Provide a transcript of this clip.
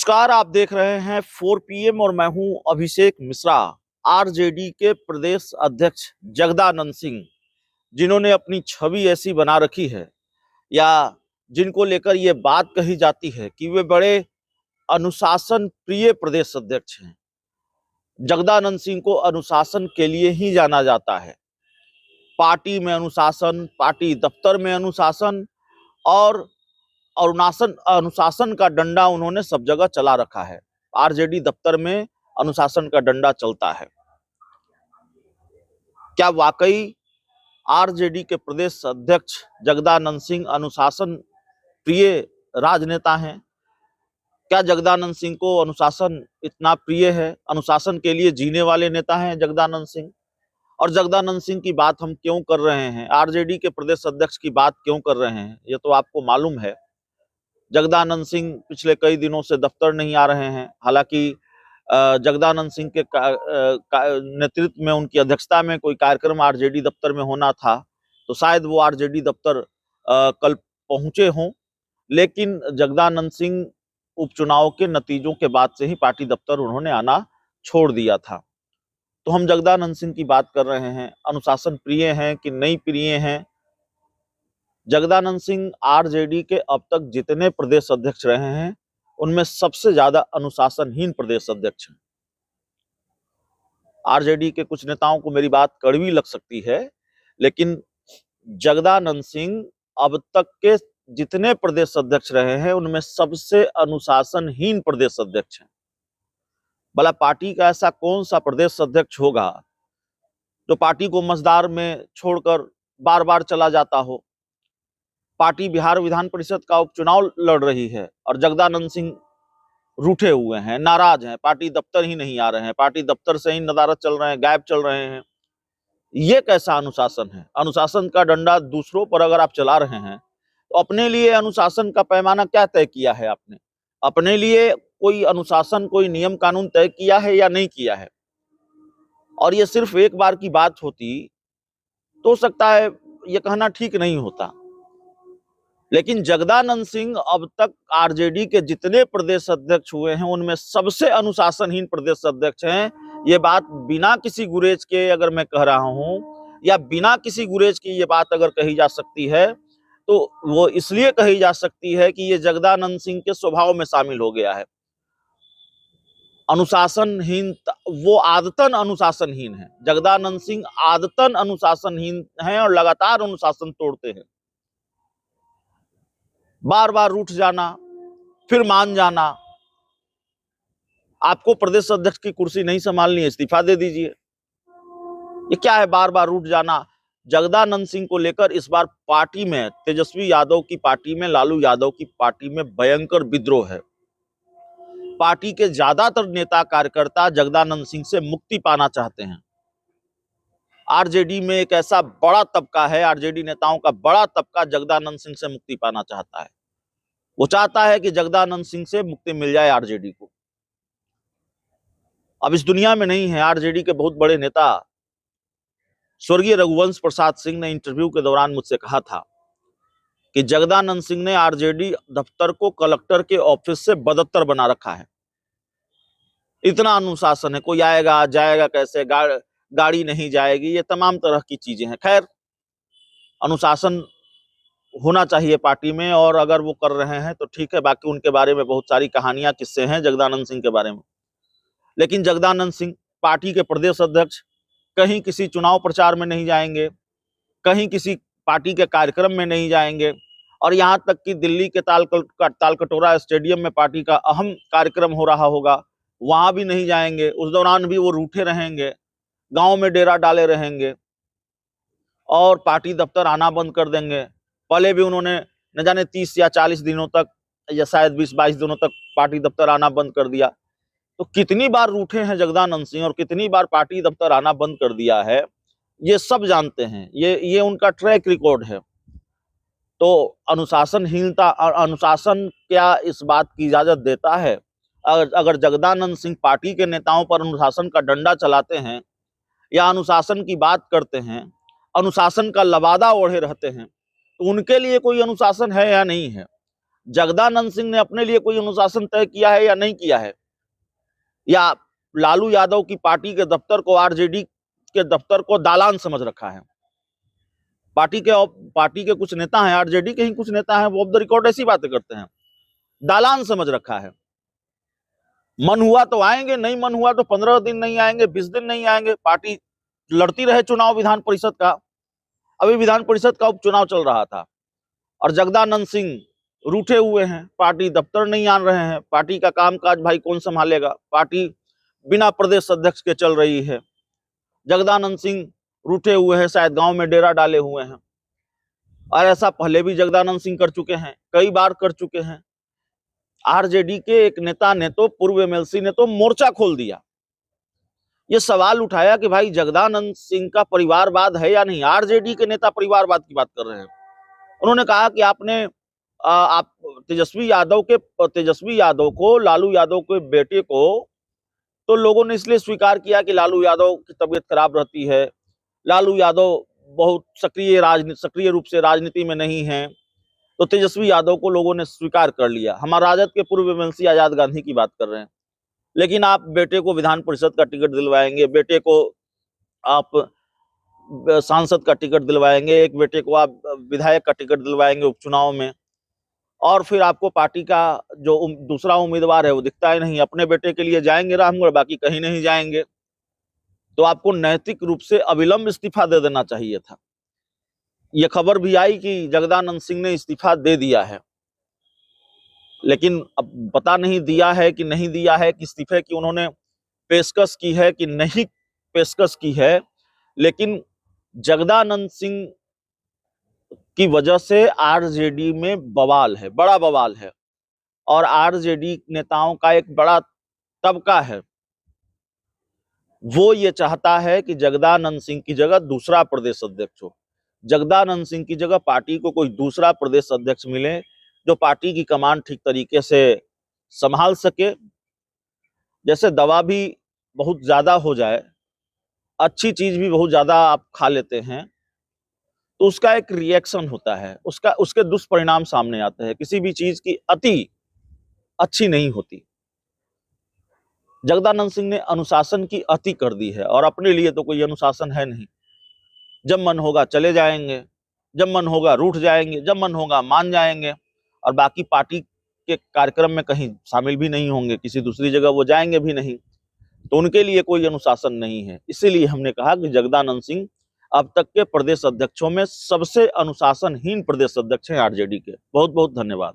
नमस्कार, आप देख रहे हैं 4 पीएम और मैं हूं अभिषेक मिश्रा। आरजेडी के प्रदेश अध्यक्ष जगदानंद सिंह, जिन्होंने अपनी छवि ऐसी बना रखी है या जिनको लेकर ये बात कही जाती है कि वे बड़े अनुशासन प्रिय प्रदेश अध्यक्ष हैं। जगदानंद सिंह को अनुशासन के लिए ही जाना जाता है। पार्टी में अनुशासन, पार्टी दफ्तर में अनुशासन और अनुशासन अनुशासन का डंडा उन्होंने सब जगह चला रखा है। आरजेडी दफ्तर में अनुशासन का डंडा चलता है। क्या वाकई आरजेडी के प्रदेश अध्यक्ष जगदानंद सिंह अनुशासन प्रिय राजनेता हैं? क्या जगदानंद सिंह को अनुशासन इतना प्रिय है? अनुशासन के लिए जीने वाले नेता हैं जगदानंद सिंह। और जगदानंद सिंह की बात हम क्यों कर रहे हैं, आरजेडी के प्रदेश अध्यक्ष की बात क्यों कर रहे हैं, ये तो आपको मालूम है। जगदानंद सिंह पिछले कई दिनों से दफ्तर नहीं आ रहे हैं। हालांकि जगदानंद सिंह के नेतृत्व में, उनकी अध्यक्षता में कोई कार्यक्रम आरजेडी दफ्तर में होना था, तो शायद वो आरजेडी दफ्तर कल पहुंचे हों। लेकिन जगदानंद सिंह उपचुनाव के नतीजों के बाद से ही पार्टी दफ्तर उन्होंने आना छोड़ दिया था। तो हम जगदानंद सिंह की बात कर रहे हैं। अनुशासन प्रिय हैं कि नहीं प्रिय हैं? जगदानंद सिंह आरजेडी के अब तक जितने प्रदेश अध्यक्ष रहे हैं उनमें सबसे ज्यादा अनुशासनहीन प्रदेश अध्यक्ष हैं। आरजेडी के कुछ नेताओं को मेरी बात कड़वी लग सकती है, लेकिन जगदानंद सिंह अब तक के जितने प्रदेश अध्यक्ष रहे हैं उनमें सबसे अनुशासनहीन प्रदेश अध्यक्ष हैं। भला पार्टी का ऐसा कौन सा प्रदेश अध्यक्ष होगा जो पार्टी को मझधार में छोड़कर बार बार चला जाता हो? पार्टी बिहार विधान परिषद का उपचुनाव लड़ रही है और जगदानंद सिंह रूठे हुए हैं, नाराज हैं, पार्टी दफ्तर ही नहीं आ रहे हैं, पार्टी दफ्तर से ही नदारद चल रहे हैं, गायब चल रहे हैं। ये कैसा अनुशासन है? अनुशासन का डंडा दूसरों पर अगर आप चला रहे हैं तो अपने लिए अनुशासन का पैमाना क्या तय किया है आपने? अपने लिए कोई अनुशासन, कोई नियम कानून तय किया है या नहीं किया है? और ये सिर्फ एक बार की बात होती तो हो सकता है ये कहना ठीक नहीं होता, लेकिन जगदानंद सिंह अब तक आरजेडी के जितने प्रदेश अध्यक्ष हुए हैं उनमें सबसे अनुशासनहीन प्रदेश अध्यक्ष हैं। ये बात बिना किसी गुरेज के अगर मैं कह रहा हूं, या बिना किसी गुरेज की ये बात अगर कही जा सकती है तो वो इसलिए कही जा सकती है कि ये जगदानंद सिंह के स्वभाव में शामिल हो गया है। अनुशासनहीन, वो आदतन अनुशासनहीन है। जगदानंद सिंह आदतन अनुशासनहीन हैं और लगातार अनुशासन तोड़ते हैं। बार बार रूठ जाना, फिर मान जाना। आपको प्रदेश अध्यक्ष की कुर्सी नहीं संभालनी है, इस्तीफा दे दीजिए। ये क्या है बार बार रूठ जाना? जगदानंद सिंह को लेकर इस बार पार्टी में, तेजस्वी यादव की पार्टी में, लालू यादव की पार्टी में भयंकर विद्रोह है। पार्टी के ज्यादातर नेता कार्यकर्ता जगदानंद सिंह से मुक्ति पाना चाहते हैं। आरजेडी में एक ऐसा बड़ा तबका है, आरजेडी नेताओं का बड़ा तबका जगदानंद सिंह से मुक्ति पाना चाहता है। वो चाहता है कि जगदानंद सिंह से मुक्ति मिल जाए आरजेडी को। अब इस दुनिया में नहीं है। आरजेडी के बहुत बड़े नेता स्वर्गीय रघुवंश प्रसाद सिंह ने इंटरव्यू के दौरान मुझसे कहा था कि जगदानंद सिंह ने आरजेडी दफ्तर को कलेक्टर के ऑफिस से बदतर बना रखा है। इतना अनुशासन है, कोई आएगा जाएगा कैसे, गाड़ी नहीं जाएगी, ये तमाम तरह की चीजें हैं। खैर, अनुशासन होना चाहिए पार्टी में, और अगर वो कर रहे हैं तो ठीक है। बाकी उनके बारे में बहुत सारी कहानियां, किस्से हैं जगदानंद सिंह के बारे में। लेकिन जगदानंद सिंह पार्टी के प्रदेश अध्यक्ष कहीं किसी चुनाव प्रचार में नहीं जाएंगे, कहीं किसी पार्टी के कार्यक्रम में नहीं जाएंगे, और यहां तक कि दिल्ली के तालकटोरा स्टेडियम में पार्टी का अहम कार्यक्रम हो रहा होगा, वहां भी नहीं जाएंगे। उस दौरान भी वो रूठे रहेंगे, गांव में डेरा डाले रहेंगे और पार्टी दफ्तर आना बंद कर देंगे। पहले भी उन्होंने न जाने 30 या 40 दिनों तक, या शायद 20-22 दिनों तक पार्टी दफ्तर आना बंद कर दिया। तो कितनी बार रूठे हैं जगदानंद सिंह और कितनी बार पार्टी दफ्तर आना बंद कर दिया है, ये सब जानते हैं। ये उनका ट्रैक रिकॉर्ड है। तो अनुशासनहीनता और अनुशासन क्या इस बात की इजाजत देता है? अगर जगदानंद सिंह पार्टी के नेताओं पर अनुशासन का डंडा चलाते हैं या अनुशासन की बात करते हैं, अनुशासन का लबादा ओढ़े रहते हैं, तो उनके लिए कोई अनुशासन है या नहीं है? जगदानंद सिंह ने अपने लिए कोई अनुशासन तय किया है या नहीं किया है, या लालू यादव की पार्टी के दफ्तर को, आरजेडी के दफ्तर को दालान समझ रखा है। पार्टी के कुछ नेता हैं, आरजेडी के ही कुछ नेता हैं, वो ऑफ द रिकॉर्ड ऐसी बातें करते हैं, दालान समझ रखा है। मन हुआ तो आएंगे, नहीं मन हुआ तो 15 दिन नहीं आएंगे, 20 दिन नहीं आएंगे। पार्टी लड़ती रहे चुनाव विधान परिषद का। अभी विधान परिषद का उपचुनाव चल रहा था और जगदानंद सिंह रूठे हुए हैं, पार्टी दफ्तर नहीं आन रहे हैं। पार्टी का कामकाज भाई कौन संभालेगा? पार्टी बिना प्रदेश अध्यक्ष के चल रही है। जगदानंद सिंह रूठे हुए हैं, शायद गांव में डेरा डाले हुए हैं। और ऐसा पहले भी जगदानंद सिंह कर चुके हैं, कई बार कर चुके हैं। आरजेडी के एक नेता ने तो, पूर्व एमएलसी ने तो मोर्चा खोल दिया। ये सवाल उठाया कि भाई जगदानंद सिंह का परिवारवाद है या नहीं। आरजेडी के नेता परिवारवाद की बात कर रहे हैं। उन्होंने कहा कि आप तेजस्वी यादव को, लालू यादव के बेटे को तो लोगों ने इसलिए स्वीकार किया कि लालू यादव की तबीयत खराब रहती है, लालू यादव बहुत सक्रिय रूप से राजनीति में नहीं है, तो तेजस्वी यादव को लोगों ने स्वीकार कर लिया। हमारा राजद के पूर्व एमएलसी आजाद गांधी की बात कर रहे हैं। लेकिन आप बेटे को विधान परिषद का टिकट दिलवाएंगे, बेटे को आप सांसद का टिकट दिलवाएंगे, एक बेटे को आप विधायक का टिकट दिलवाएंगे उपचुनाव में, और फिर आपको पार्टी का जो दूसरा उम्मीदवार है वो दिखता ही नहीं। अपने बेटे के लिए जाएंगे रामगढ़, बाकी कहीं नहीं जाएंगे। तो आपको नैतिक रूप से अविलंब इस्तीफा दे देना चाहिए था। ये खबर भी आई कि जगदानंद सिंह ने इस्तीफा दे दिया है, लेकिन अब पता नहीं दिया है कि नहीं दिया है, कि इस्तीफे की उन्होंने पेशकश की है कि नहीं पेशकश की है। लेकिन जगदानंद सिंह की वजह से आरजेडी में बवाल है, बड़ा बवाल है। और आरजेडी नेताओं का एक बड़ा तबका है, वो ये चाहता है कि जगदानंद सिंह की जगह दूसरा प्रदेश अध्यक्ष हो। जगदानंद सिंह की जगह पार्टी को कोई दूसरा प्रदेश अध्यक्ष मिले, जो पार्टी की कमान ठीक तरीके से संभाल सके। जैसे दवा भी बहुत ज्यादा हो जाए, अच्छी चीज भी बहुत ज्यादा आप खा लेते हैं, तो उसका एक रिएक्शन होता है, उसके दुष्परिणाम सामने आते हैं। किसी भी चीज की अति अच्छी नहीं होती। जगदानंद सिंह ने अनुशासन की अति कर दी है, और अपने लिए तो कोई अनुशासन है नहीं। जब मन होगा चले जाएंगे, जब मन होगा रूठ जाएंगे, जब मन होगा मान जाएंगे, और बाकी पार्टी के कार्यक्रम में कहीं शामिल भी नहीं होंगे, किसी दूसरी जगह वो जाएंगे भी नहीं। तो उनके लिए कोई अनुशासन नहीं है। इसीलिए हमने कहा कि जगदानंद सिंह अब तक के प्रदेश अध्यक्षों में सबसे अनुशासनहीन प्रदेश अध्यक्ष हैं आरजेडी के। बहुत बहुत धन्यवाद।